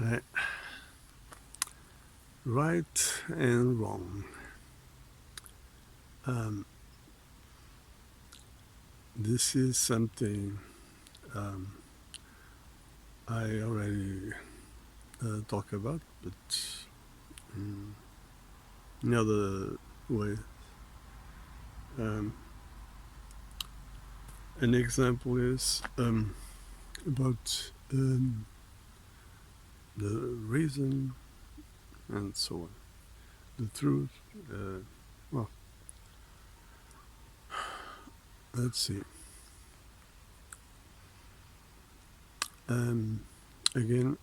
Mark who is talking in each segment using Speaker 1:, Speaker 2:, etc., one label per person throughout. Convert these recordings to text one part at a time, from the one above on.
Speaker 1: Right. Right and wrong. Um, this is something um, I already talk about, but um, in other way. Um, an example is about the reason and so on. The truth. Well, let's see. Um, Again,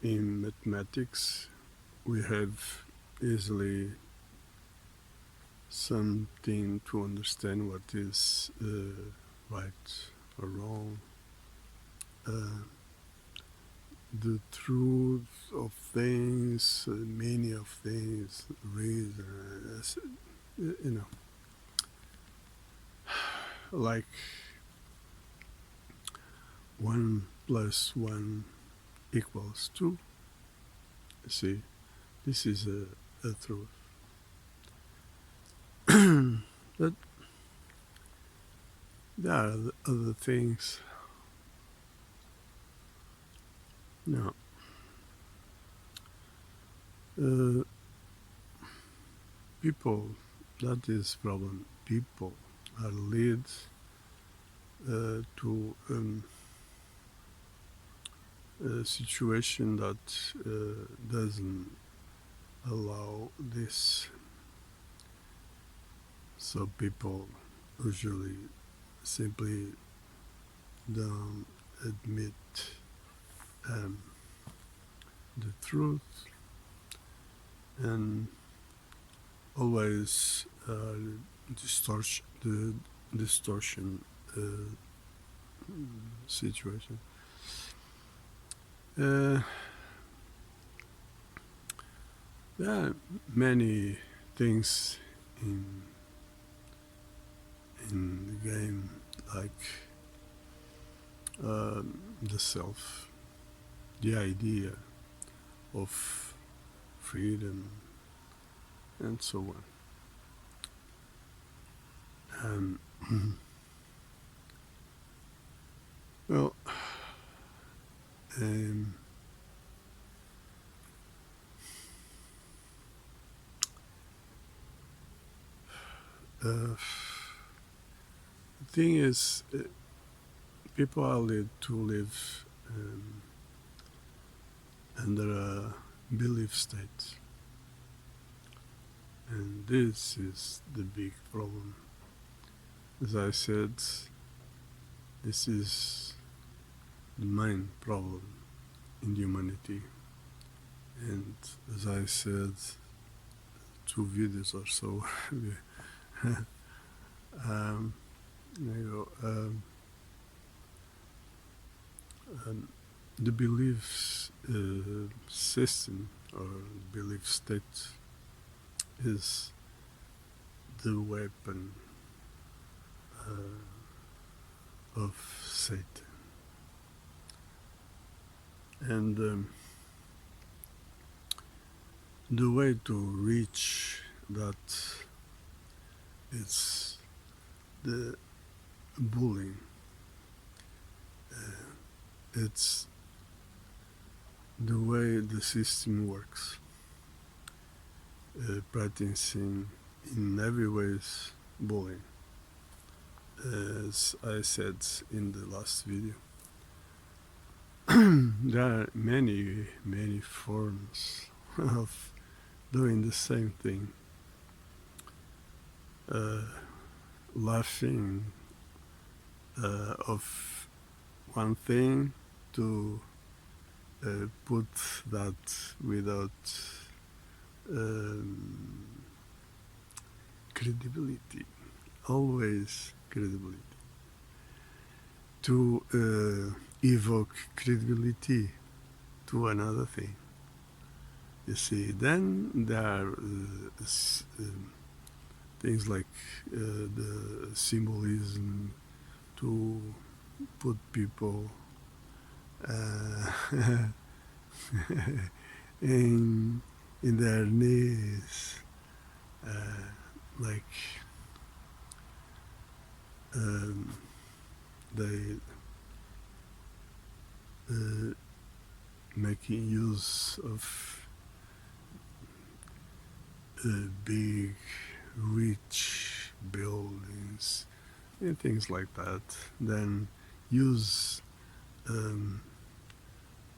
Speaker 1: in mathematics, we have easily something to understand what is right or wrong. Uh, the truth of things, meaning of things, reason, you know, like 1 + 1 equals 2. See, this is a truth. But there are other things. No. Uh, People, that is problem. People are led to a situation that doesn't allow this. So people usually simply don't admit um, the truth and always the distortion situation. Uh, there are many things in the game, like the self, the idea of freedom, and so on. Well, um, the thing is, people are led to live under a belief state, and this is the big problem. As I said, this is the main problem in humanity. And as I said, 2 videos or so, um, you know, the belief system or belief state is the weapon of Satan. And the way to reach that is the bullying. It's the way the system works, practicing in every ways bullying. As I said in the last video, there are many forms of doing the same thing. Laughing of one thing to put that without credibility, always credibility, to evoke credibility to another thing. You see, then there are things like the symbolism to put people uh, in their knees, uh, like um, they uh, making use of big, rich buildings and things like that. Then use um,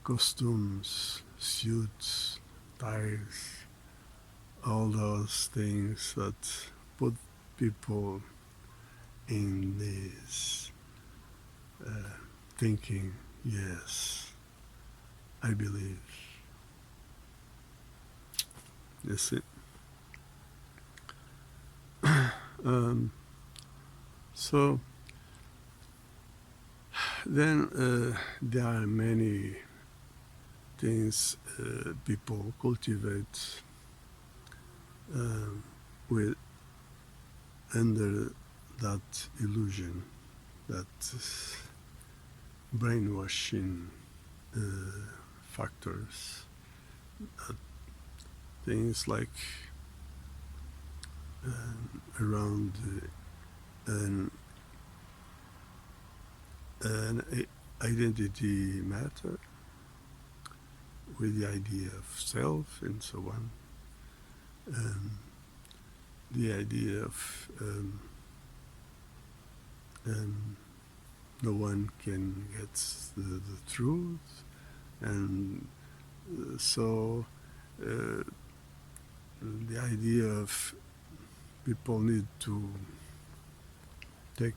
Speaker 1: costumes, suits, ties, all those things that put people in this thinking, yes, I believe. That's it. Um, so then there are many things people cultivate um, with under that illusion, that brainwashing uh, factors, things like around an, identity matter with the idea of self and so on. The idea of um, no one can get the truth, and so uh, the idea of people need to take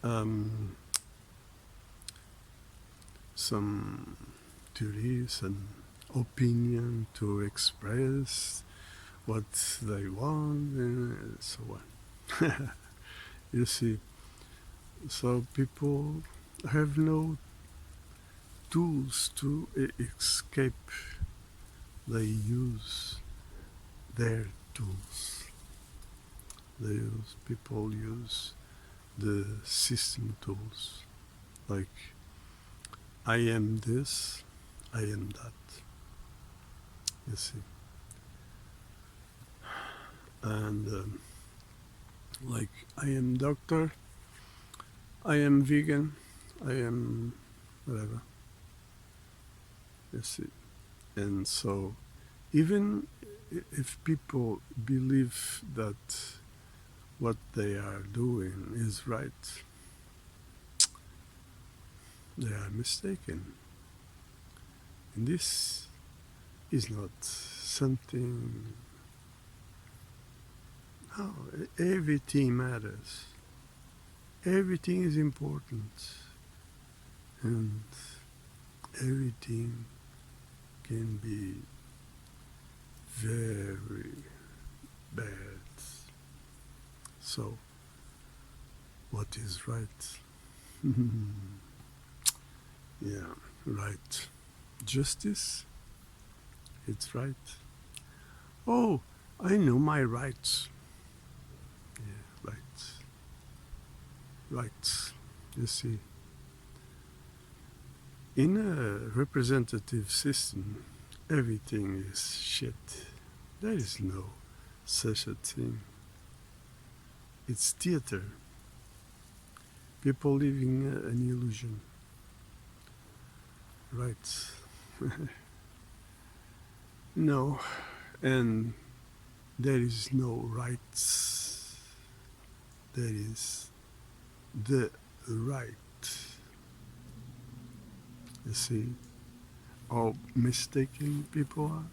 Speaker 1: um, some theories and opinion to express what they want and so on. You see, so people have no tools to escape. They use their tools. People use the system tools. Like, I am this, I am that. You see. And like, I am doctor, I am vegan, I am whatever. You see. And so, even if people believe that what they are doing is right, they are mistaken. And this is not something. No, everything matters. Everything is important. And everything can be very bad. So, what is right? Yeah, right. Justice? It's right. Oh, I know my rights. Yeah, right. Right. You see, in a representative system, everything is shit. There is no such a thing. It's theater. People living an illusion. Right. No, and there is no rights. There is the right. You see how mistaken people are?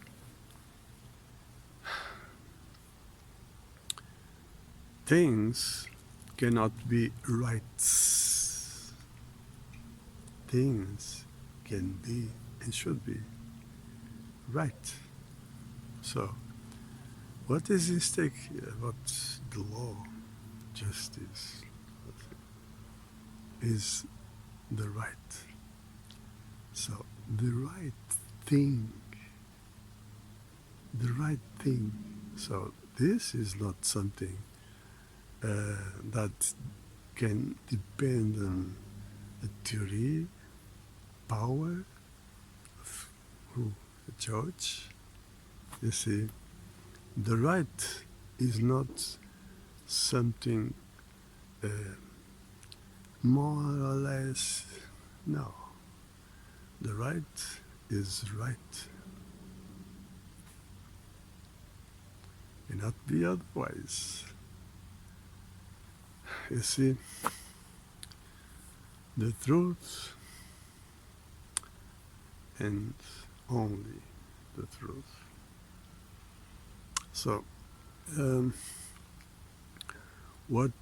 Speaker 1: Things cannot be rights. Things can be and should be right. So, what is the stake here? What's the law? Justice is the right. So, the right thing. The right thing. So, this is not something that can depend on a theory, power of who? A judge. You see, the right is not something uh, more or less. No, the right is right. Cannot be otherwise. You see, the truth and only the truth. So, what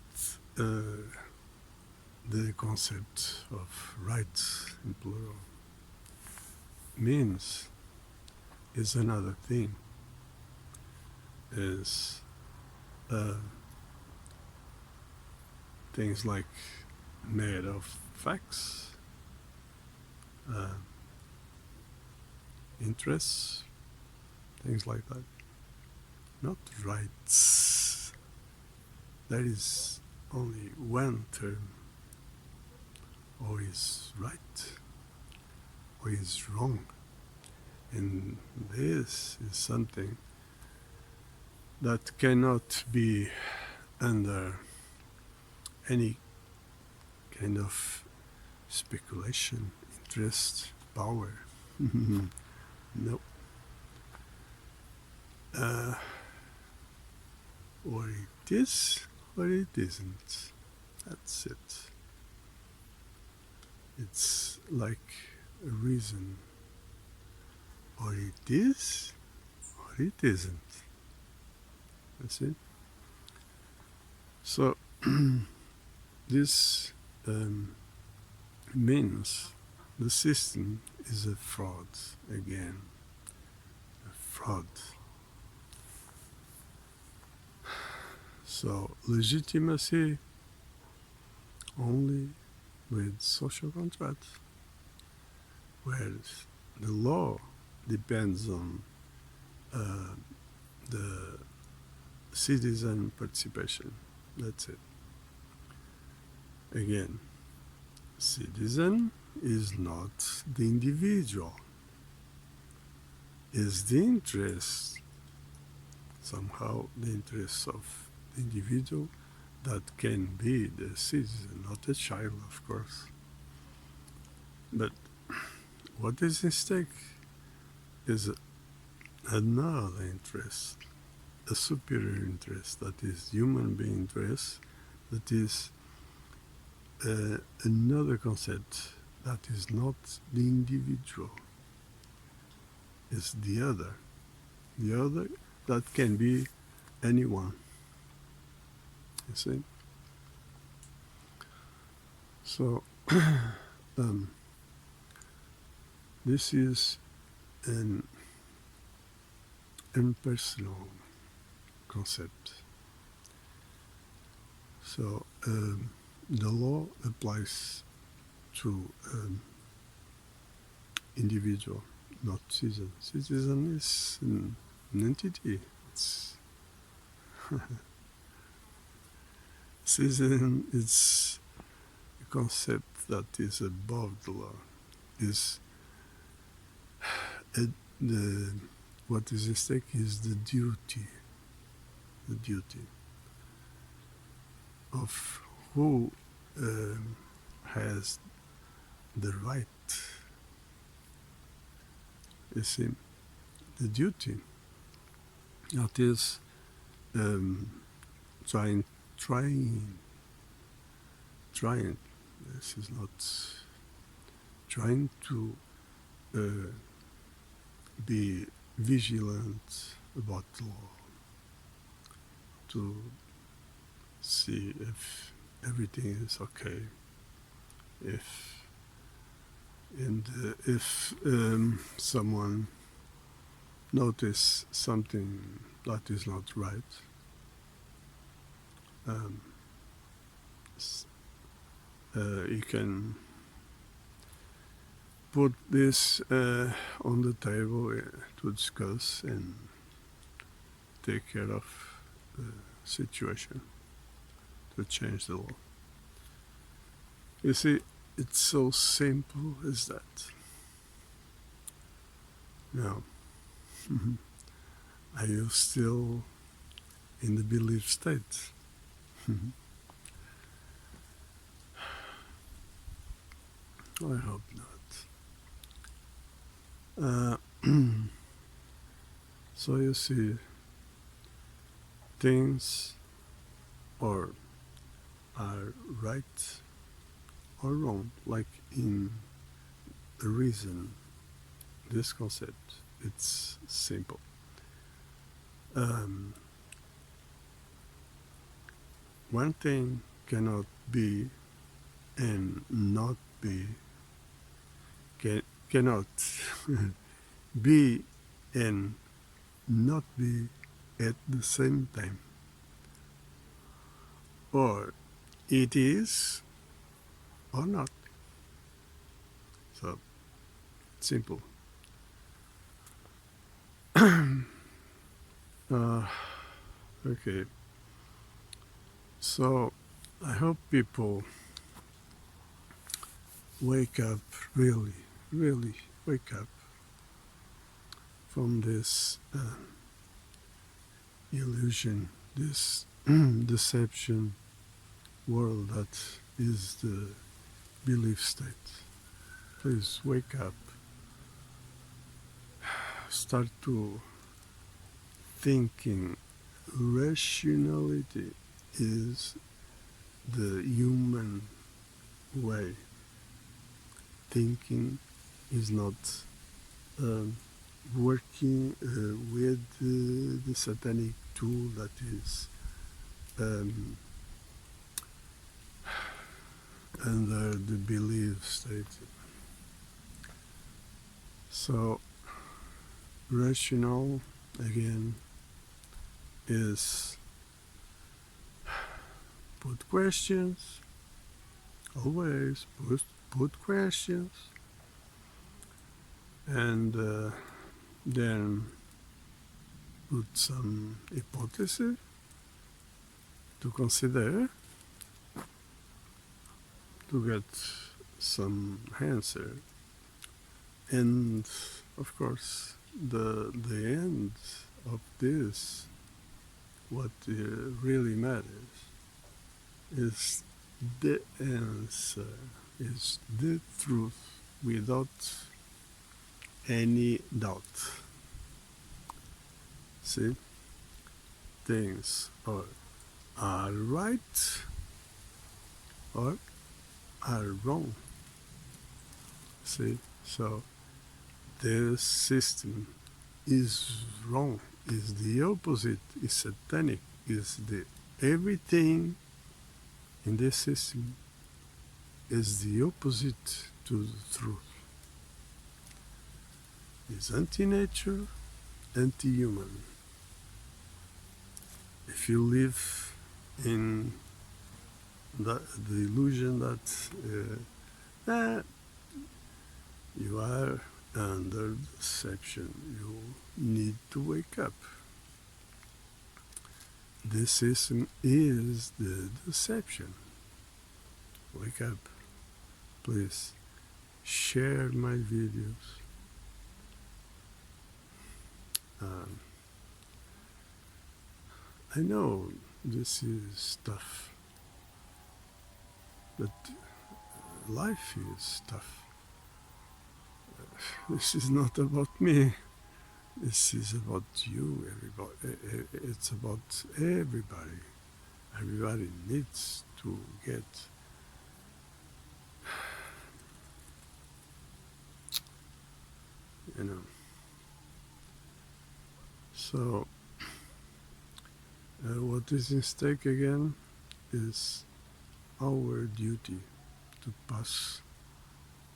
Speaker 1: the concept of rights in plural means is another thing. Is things like made of facts, interests, things like that. Not rights. There is only one term, or is right, or is wrong. And this is something that cannot be under any kind of speculation, interest, power. No. Or it is, or it isn't. That's it. It's like a reason. Or it is, or it isn't. That's it. So, this means the system is a fraud again. A fraud. So, legitimacy only with social contract, whereas the law depends on the citizen participation. That's it. Again, citizen is not the individual, is the interest, somehow the interests of the individual that can be the citizen, not a child, of course. But what is at stake is another interest, a superior interest, that is human being interest, that is another concept that is not the individual, is the other that can be anyone. You see? So this is an impersonal concept. So the law applies to individual, not citizen. Citizen is an entity. It's citizen is a concept that is above the law. Is what is at stake is the duty of who has the right. You see, the duty that is trying. This is not trying to be vigilant about the law, to see if everything is okay, if someone notice something that is not right, you can put this on the table to discuss and take care of the situation, to change the law. You see, It's so simple as that. Now, are you still in the belief state? I hope not. So you see, things or are right or wrong, like in the reason, this concept, it's simple. One thing cannot be and not be, cannot be and not be at the same time. Or it is or not. So, simple. Okay. So, I hope people wake up, really, really wake up from this illusion, this deception world that is the belief state. Please wake up. Start to thinking. Rationality is the human way. Thinking is not working with the satanic tool that is under the belief state. So, rational, again, is put questions, always put questions, and then put some hypothesis to consider to get some answer. And of course, the end of this, what really matters, is the answer, is the truth without any doubt. See, things are right or are wrong. See, so this system is wrong, is the opposite, is satanic, is the everything in this system is the opposite to the truth. It's anti-nature, anti-human. If you live in the illusion that you are under deception, you need to wake up. This system is the deception. Wake up. Please share my videos. I know this is tough, but life is tough. This is not about me. This is about you, everybody. It's about everybody. Everybody needs to get So, what is in stake again is our duty to pass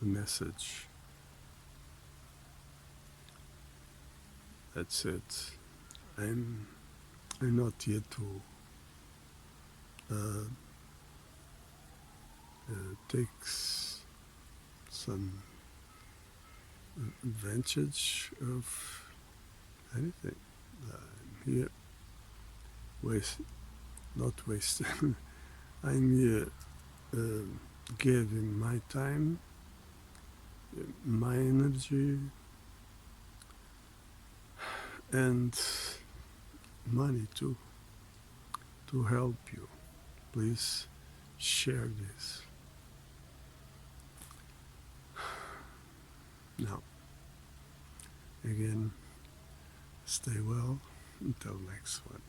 Speaker 1: the message. That's it. I'm not here to take some advantage of anything. I'm here not waste. I'm here giving my time, my energy, and money too to help you. Please share this. Now, again, stay well until next one.